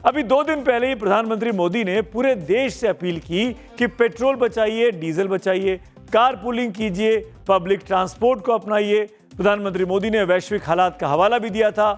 अभी 2 दिन पहले ही प्रधानमंत्री मोदी ने पूरे देश से अपील की कि पेट्रोल बचाइए, डीजल बचाइए, कार पूलिंग कीजिए, पब्लिक ट्रांसपोर्ट को अपनाइए। प्रधानमंत्री मोदी ने वैश्विक हालात का हवाला भी दिया था,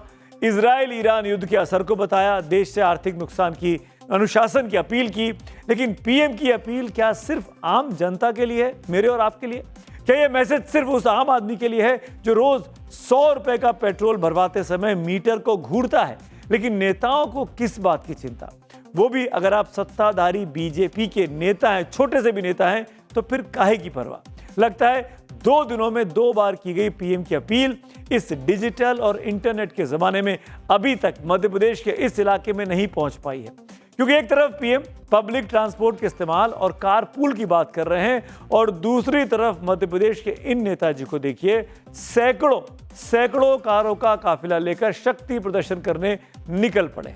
इजराइल ईरान युद्ध के असर को बताया, देश से आर्थिक नुकसान की अनुशासन की अपील की। लेकिन पीएम की अपील क्या सिर्फ आम जनता के लिए है, मेरे और आपके लिए? क्या यह मैसेज सिर्फ उस आम आदमी के लिए है जो रोज 100 रुपए का पेट्रोल भरवाते समय मीटर को घूरता है? लेकिन नेताओं को किस बात की चिंता, वो भी अगर आप सत्ताधारी बीजेपी के नेता हैं, छोटे से भी नेता हैं, तो फिर काहे की परवाह? लगता है 2 दिनों में 2 बार की गई पीएम की अपील इस डिजिटल और इंटरनेट के जमाने में अभी तक मध्य प्रदेश के इस इलाके में नहीं पहुंच पाई है। क्योंकि एक तरफ पीएम पब्लिक ट्रांसपोर्ट के इस्तेमाल और कार पूल की बात कर रहे हैं और दूसरी तरफ मध्य प्रदेश के इन नेताजी को देखिए, सैकड़ों कारों का काफिला लेकर शक्ति प्रदर्शन करने निकल पड़े।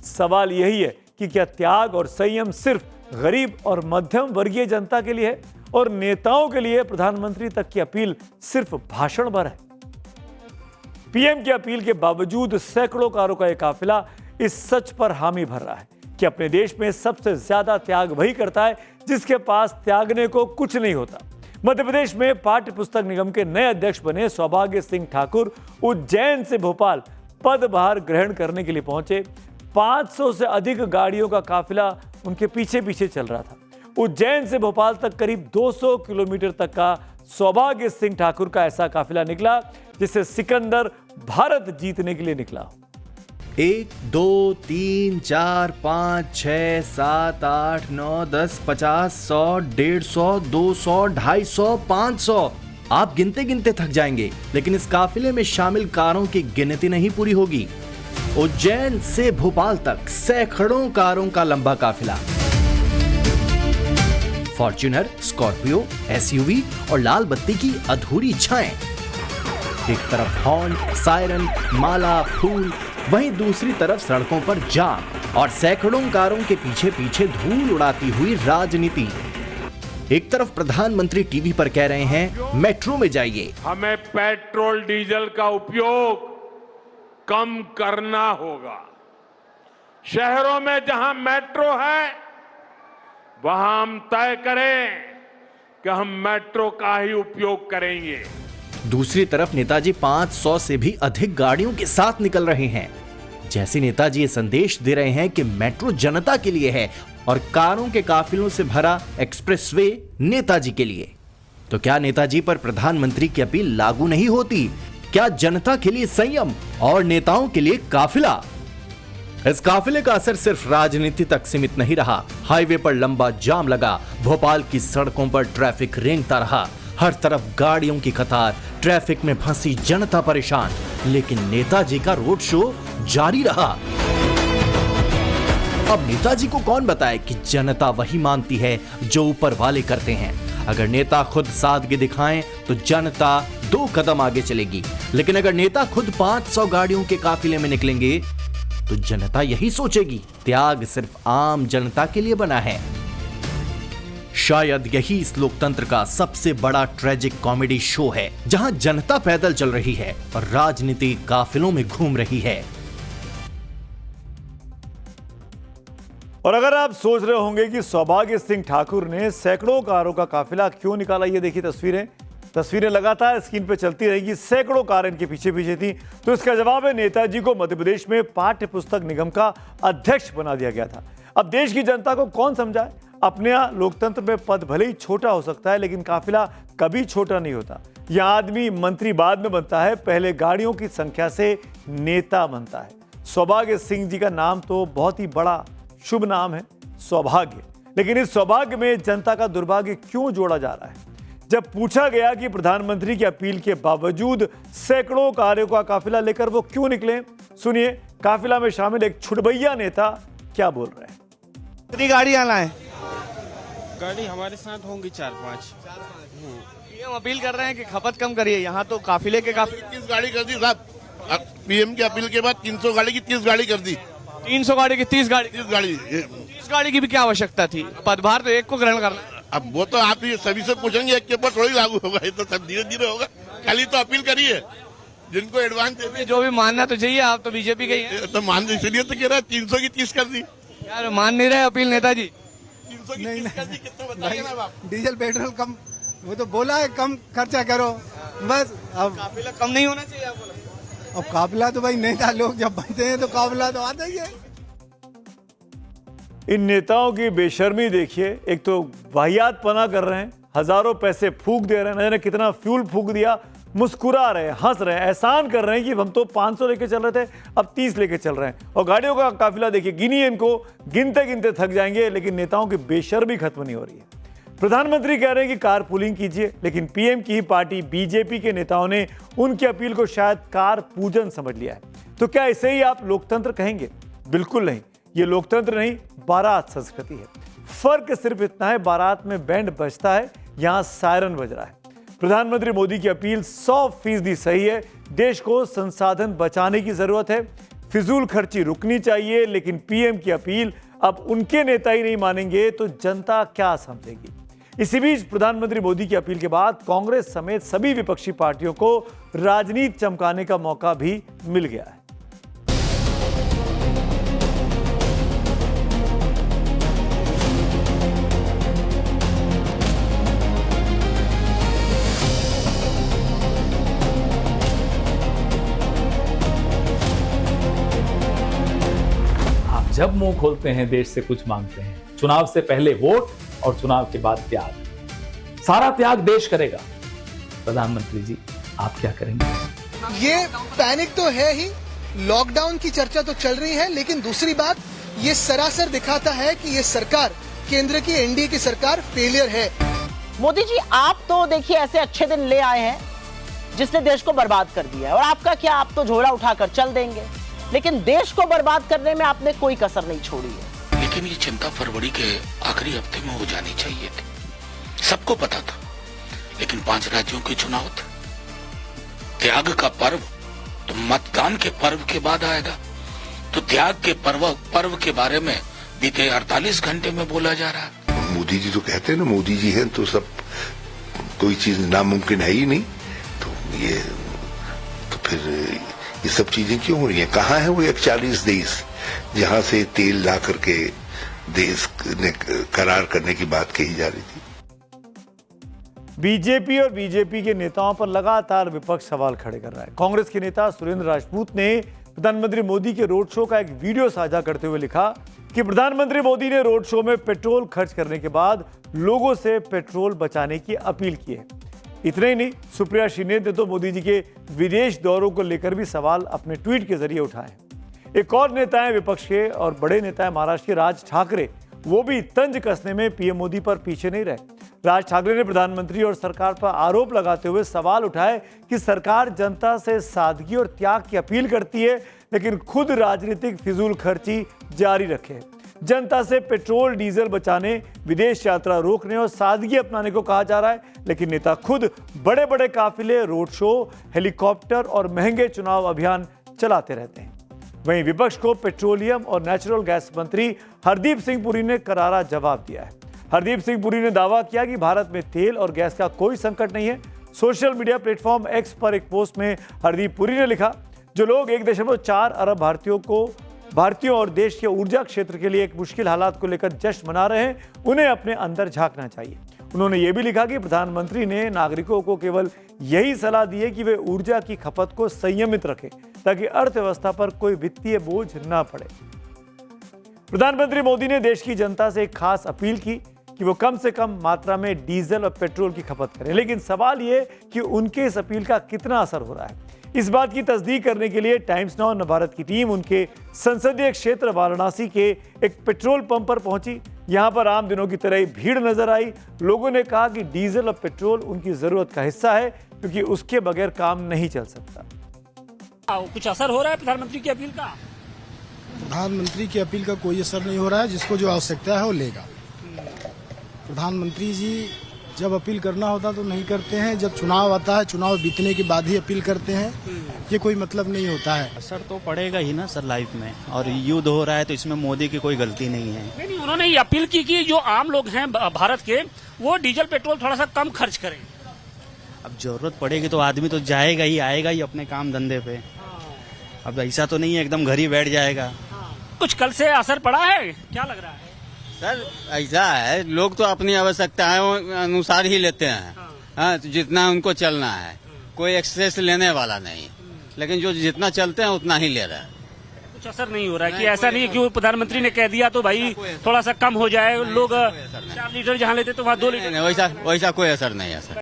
सवाल यही है कि क्या त्याग और संयम सिर्फ गरीब और मध्यम वर्गीय जनता के लिए है और नेताओं के लिए प्रधानमंत्री तक की अपील सिर्फ भाषण भर है? पीएम की अपील के बावजूद सैकड़ों कारों का यह काफिला इस सच पर हामी भर रहा है कि अपने देश में सबसे ज्यादा त्याग वही करता है जिसके पास त्यागने को कुछ नहीं होता। मध्य प्रदेश में पाठ्य पुस्तक निगम के नए अध्यक्ष बने सौभाग्य सिंह ठाकुर उज्जैन से भोपाल पदभार ग्रहण करने के लिए पहुंचे। 500 से अधिक गाड़ियों का काफिला उनके पीछे पीछे चल रहा था। उज्जैन से भोपाल तक करीब 200 किलोमीटर तक का सौभाग्य सिंह ठाकुर का ऐसा काफिला निकला जिसे सिकंदर भारत जीतने के लिए निकला। 1 2 3 4 5 6 7 8 9 10 50 100 150 200 250 500 आप गिनते गिनते थक जाएंगे, लेकिन इस काफिले में शामिल कारों की गिनती नहीं पूरी होगी। उज्जैन से भोपाल तक सैकड़ों कारों का लंबा काफिला। फॉर्च्यूनर, स्कॉर्पियो, एसयूवी और लाल बत्ती की अधूरी छाएं। एक तरफ हॉर्न, सायरन, माला, फूल, वहीं दूसरी तरफ सड़कों पर जाम और सैकड़ों कारों के पीछे पीछे धूल उड़ाती हुई राजनीति। एक तरफ प्रधानमंत्री टीवी पर कह रहे हैं मेट्रो में जाइए, हमें पेट्रोल डीजल का उपयोग कम करना होगा। शहरों में जहां मेट्रो है वहां हम तय करें कि हम मेट्रो का ही उपयोग करेंगे। दूसरी तरफ नेताजी 500 से भी अधिक गाड़ियों के साथ निकल रहे हैं। जैसे नेताजी ये संदेश दे रहे हैं कि मेट्रो जनता के लिए है और कारों के काफिलों से भरा एक्सप्रेसवे नेताजी के लिए। तो क्या नेताजी पर प्रधानमंत्री की अपील लागू नहीं होती? क्या जनता के लिए संयम और नेताओं के लिए काफिला? इस काफिले का असर सिर्फ राजनीति तक सीमित नहीं रहा। हाईवे पर लंबा जाम लगा, भोपाल की सड़कों पर ट्रैफिक रेंगता रहा, हर तरफ गाड़ियों की कतार, ट्रैफिक में फंसी जनता परेशान। लेकिन नेताजी का रोड शो जारी रहा। अब नेताजी को कौन बताए कि जनता वही मानती है जो ऊपर वाले करते हैं। अगर नेता खुद सादगी दिखाएं तो जनता 2 कदम आगे चलेगी, लेकिन अगर नेता खुद 500 गाड़ियों के काफिले में निकलेंगे तो जनता यही सोचेगी त्याग सिर्फ आम जनता के लिए बना है। शायद यही इस लोकतंत्र का सबसे बड़ा ट्रेजिक कॉमेडी शो है, जहां जनता पैदल चल रही है और राजनीति काफिलों में घूम रही है। और अगर आप सोच रहे होंगे कि सौभाग्य सिंह ठाकुर ने सैकड़ों कारों का काफिला क्यों निकाला, ये देखिए तस्वीरें लगातार स्क्रीन पे चलती रहेगी। सैकड़ों कार इनके पीछे पीछे थी। तो इसका जवाब है नेताजी को मध्य प्रदेश में पाठ्य पुस्तक निगम का अध्यक्ष बना दिया गया था। अब देश की जनता को कौन समझाए? अपने यहाँ लोकतंत्र में पद भले ही छोटा हो सकता है, लेकिन काफिला कभी छोटा नहीं होता। यह आदमी मंत्री बाद में बनता है, पहले गाड़ियों की संख्या से नेता बनता है। सौभाग्य सिंह जी का नाम तो बहुत ही बड़ा शुभ नाम है, सौभाग्य। लेकिन इस सौभाग्य में जनता का दुर्भाग्य क्यों जोड़ा जा रहा है? जब पूछा गया कि प्रधानमंत्री की अपील के बावजूद सैकड़ों कारों का काफिला लेकर वो क्यों निकले, सुनिए काफिला में शामिल एक छुटभैया नेता क्या बोल रहे हैं। कितनी गाड़ी आना है? गाड़ी हमारे साथ होंगी 4-5। पीएम अपील कर रहे हैं कि खपत कम करिए। यहाँ तो काफिले के 30 गाड़ी कर दी साहब। पीएम की अपील के बाद 300 गाड़ी की 30 गाड़ी कर दी। 300 गाड़ी की 30 गाड़ी 30 गाड़ी 30 गाड़ी की भी क्या आवश्यकता थी? पदभार तो एक को ग्रहण करना। अब वो तो आप ही सभी से पूछेंगे, एक के ऊपर थोड़ी लागू होगा, ये तो सब धीरे धीरे होगा। खाली तो अपील करिए, जिनको एडवांस देते जो भी मानना तो चाहिए, आप तो बीजेपी के ही हैं। तो मान इसलिए तो कह रहा 300 की 30 कर दी, यार मान नहीं रहे अपील नेताजी। 300 की 30 कर दी, कितना बताइए ना आप। डीजल पेट्रोल कम, वो तो बोला है कम खर्चा करो बस। अब काफिला कम नहीं होना चाहिए आपको लगता है? अब काफिला तो भाई नेता लोग जब बनते हैं तो काफिला तो आता ही है। इन नेताओं की बेशर्मी देखिए, एक तो वाहियात पना कर रहे हैं, हजारों पैसे फूंक दे रहे हैं, न जाने कितना फ्यूल फूंक दिया, मुस्कुरा रहे हैं, हंस रहे हैं, एहसान कर रहे हैं कि हम तो 500 लेके चल रहे थे, अब 30 लेके चल रहे हैं। और गाड़ियों का काफिला देखिए, गिनिए इनको, गिनते गिनते थक जाएंगे, लेकिन नेताओं की बेशर्मी खत्म नहीं हो रही है। प्रधानमंत्री कह रहे हैं कि कार पूलिंग कीजिए, लेकिन पीएम की ही पार्टी बीजेपी के नेताओं ने उनकी अपील को शायद कार पूजन समझ लिया है। तो क्या इसे ही आप लोकतंत्र कहेंगे? बिल्कुल नहीं, ये लोकतंत्र नहीं, बारात संस्कृति है। फर्क सिर्फ इतना है, बारात में बैंड बजता है, यहां सायरन बज रहा है। प्रधानमंत्री मोदी की अपील 100% सही है। देश को संसाधन बचाने की जरूरत है, फिजूल खर्ची रुकनी चाहिए, लेकिन पीएम की अपील अब उनके नेता ही नहीं मानेंगे तो जनता क्या समझेगी? इसी बीच प्रधानमंत्री मोदी की अपील के बाद कांग्रेस समेत सभी विपक्षी पार्टियों को राजनीति चमकाने का मौका भी मिल गया है। जब मुंह खोलते हैं देश से कुछ मांगते हैं, चुनाव से पहले वोट और चुनाव के बाद त्याग। सारा त्याग देश करेगा। प्रधानमंत्री जी, आप क्या करेंगे? ये पैनिक तो है ही, लॉकडाउन की चर्चा तो चल रही है, लेकिन दूसरी बात ये सरासर दिखाता है कि ये सरकार, केंद्र की एनडीए की सरकार फेलियर है। मोदी जी, आप तो देखिए ऐसे अच्छे दिन ले आए हैं जिसने देश को बर्बाद कर दिया है, और आपका क्या, आप तो झोला उठाकर चल देंगे, लेकिन देश को बर्बाद करने में आपने कोई कसर नहीं छोड़ी है। लेकिन ये चिंता फरवरी के आखिरी हफ्ते में हो जानी चाहिए थी, सबको पता था, लेकिन 5 राज्यों के चुनाव थे। त्याग का पर्व तो मतदान के पर्व के बाद आएगा, तो त्याग के पर्व के बारे में बीते 48 घंटे में बोला जा रहा है। मोदी जी तो कहते हैं ना, मोदी जी हैं तो सब, कोई चीज नामुमकिन है ही नहीं। तो फिर ये सब चीजें क्यों हो रही हैं? कहाँ है वो 41 देश जहां से तेल ला करके देश ने करार करने की बात कही जा रही थी? बीजेपी और बीजेपी के नेताओं पर लगातार विपक्ष सवाल खड़े कर रहा है। कांग्रेस के नेता सुरेंद्र राजपूत ने प्रधानमंत्री मोदी के रोड शो का एक वीडियो साझा करते हुए लिखा कि प्रधानमंत्री मोदी ने रोड शो में पेट्रोल खर्च करने के बाद लोगों से पेट्रोल बचाने की अपील की है। इतना ही नहीं, सुप्रिया श्रीनेत ने तो मोदी जी के विदेश दौरों को लेकर भी सवाल अपने ट्वीट के जरिए उठाए। एक और नेता है विपक्ष के और बड़े नेता है महाराष्ट्र के राज ठाकरे, वो भी तंज कसने में पीएम मोदी पर पीछे नहीं रहे। राज ठाकरे ने प्रधानमंत्री और सरकार पर आरोप लगाते हुए सवाल उठाए कि सरकार जनता से सादगी और त्याग की अपील करती है, लेकिन खुद राजनीतिक फिजूल खर्ची जारी रखे। जनता से पेट्रोल डीजल बचाने, विदेश यात्रा रोकने और सादगी अपनाने को कहा जा रहा है, लेकिन नेता खुद बड़े बड़े काफिले, रोड शो, हेलीकॉप्टर और महंगे चुनाव अभियान चलाते रहते हैं। वहीं विपक्ष को पेट्रोलियम और नेचुरल गैस मंत्री हरदीप सिंह पुरी ने करारा जवाब दिया है। हरदीप सिंह पुरी ने दावा किया कि भारत में तेल और गैस का कोई संकट नहीं है। सोशल मीडिया प्लेटफॉर्म एक्स पर एक पोस्ट में हरदीप पुरी ने लिखा, जो लोग 1.4 अरब भारतीयों और देश के ऊर्जा क्षेत्र के लिए एक मुश्किल हालात को लेकर जश्न मना रहे हैं, उन्हें अपने अंदर झांकना चाहिए। उन्होंने ये भी लिखा कि प्रधानमंत्री ने नागरिकों को केवल यही सलाह दी है कि वे ऊर्जा की खपत को संयमित रखें, ताकि अर्थव्यवस्था पर कोई वित्तीय बोझ न पड़े। प्रधानमंत्री मोदी ने देश की जनता से एक खास अपील की कि वो कम से कम मात्रा में डीजल और पेट्रोल की खपत करें, लेकिन सवाल ये कि उनके इस अपील का कितना असर हो रहा है। इस बात की तस्दीक करने के लिए टाइम्स नाउ नवभारत की टीम उनके संसदीय क्षेत्र वाराणसी के एक पेट्रोल पंप पर पहुंची। यहां पर आम दिनों की तरह ही भीड़ नजर आई। लोगों ने कहा कि डीजल और पेट्रोल उनकी जरूरत का हिस्सा है, क्योंकि उसके बगैर काम नहीं चल सकता। कुछ असर हो रहा है प्रधानमंत्री की अपील का? प्रधानमंत्री की अपील का कोई असर नहीं हो रहा है। जिसको जो आवश्यकता है वो लेगा। प्रधानमंत्री जी जब अपील करना होता तो नहीं करते हैं, जब चुनाव आता है, चुनाव बीतने के बाद ही अपील करते हैं। ये कोई मतलब नहीं होता है। असर तो पड़ेगा ही ना सर लाइफ में, और युद्ध हो रहा है तो इसमें मोदी की कोई गलती नहीं है। नहीं, उन्होंने ये अपील की कि जो आम लोग हैं भारत के, वो डीजल पेट्रोल थोड़ा सा कम खर्च करें। अब जरूरत पड़ेगी तो आदमी तो जाएगा ही, आएगा ही अपने काम धंधे पे। अब ऐसा तो नहीं है एकदम घर ही बैठ जाएगा। कुछ कल से असर पड़ा है, क्या लग रहा है? सर ऐसा है, लोग तो अपनी आवश्यकताओं अनुसार ही लेते हैं। हाँ, तो जितना उनको चलना है, कोई एक्सेस लेने वाला नहीं, लेकिन जो जितना चलते हैं उतना ही ले रहा है। कुछ असर नहीं हो रहा है कि ऐसा नहीं है कि प्रधानमंत्री ने कह दिया तो भाई थोड़ा सा कम हो जाए, लोग 4 लीटर जहाँ लेते तो वहाँ 2 लीटर। वैसा कोई असर नहीं है सर।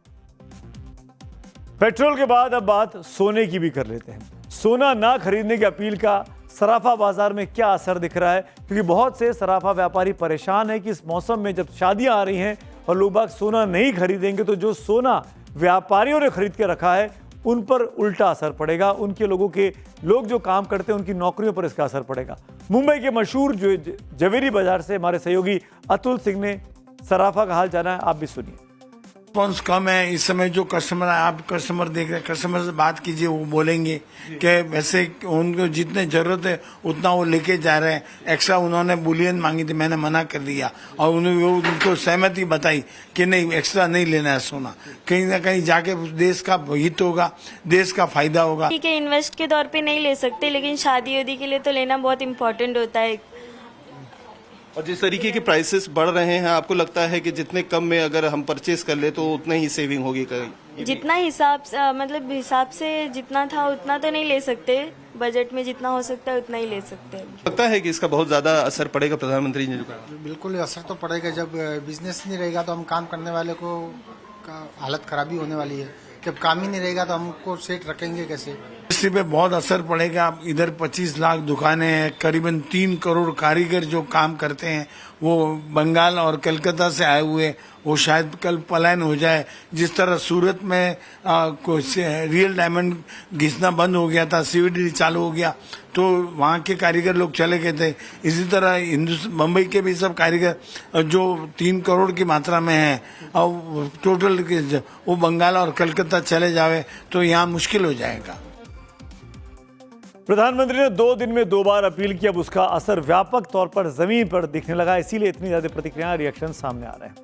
पेट्रोल के बाद अब बात सोने की भी कर लेते हैं। सोना ना खरीदने की अपील का सराफा बाजार में क्या असर दिख रहा है, क्योंकि बहुत से सराफा व्यापारी परेशान है कि इस मौसम में जब शादियां आ रही हैं और लोग बाग सोना नहीं खरीदेंगे तो जो सोना व्यापारियों ने खरीद के रखा है उन पर उल्टा असर पड़ेगा, उनके लोग जो काम करते हैं उनकी नौकरियों पर इसका असर पड़ेगा। मुंबई के मशहूर जो जवेरी बाजार से हमारे सहयोगी अतुल सिंह ने सराफा का हाल जाना है, आप भी सुनिए। रिस्पॉन्स कम है इस समय। जो कस्टमर आप कस्टमर देख रहे हैं, कस्टमर से बात कीजिए, वो बोलेंगे कि वैसे उनको जितने जरूरत है उतना वो लेके जा रहे हैं। एक्स्ट्रा उन्होंने बुलियन मांगी थी, मैंने मना कर दिया और उनको सहमति बताई कि नहीं एक्स्ट्रा नहीं लेना है सोना। कहीं ना कहीं जाके देश का हित होगा, देश का फायदा होगा। ठीक है, इन्वेस्ट के तौर पे नहीं ले सकते, लेकिन शादी वादी के लिए तो लेना बहुत इम्पोर्टेंट होता है। और जिस तरीके के प्राइसेस बढ़ रहे हैं, आपको लगता है कि जितने कम में अगर हम परचेज कर ले तो उतना ही सेविंग होगी? जितना हिसाब से जितना था उतना तो नहीं ले सकते, बजट में जितना हो सकता है उतना ही ले सकते हैं। लगता है कि इसका बहुत ज्यादा असर पड़ेगा प्रधानमंत्री जी ने कहा? बिल्कुल असर तो पड़ेगा। जब बिजनेस नहीं रहेगा तो हम काम करने वाले को हालत खराबी होने वाली है। जब काम ही नहीं रहेगा तो हमको सेट रखेंगे कैसे? इंडस्ट्री पे बहुत असर पड़ेगा। इधर 25 लाख दुकानें हैं, करीबन 3 करोड़ कारीगर जो काम करते हैं वो बंगाल और कलकत्ता से आए हुए, वो शायद कल पलायन हो जाए। जिस तरह सूरत में रियल डायमंड घिसना बंद हो गया था, सीवीडी चालू हो गया तो वहाँ के कारीगर लोग चले गए थे। इसी तरह मुंबई के भी सब कारीगर जो 3 करोड़ की मात्रा में हैं और टोटल वो बंगाल और कलकत्ता चले जावे तो यहाँ मुश्किल हो जाएगा। प्रधानमंत्री ने 2 दिन में 2 बार अपील की, अब उसका असर व्यापक तौर पर जमीन पर दिखने लगा, इसीलिए इतनी ज्यादा प्रतिक्रियाएं, रिएक्शन सामने आ रहे हैं।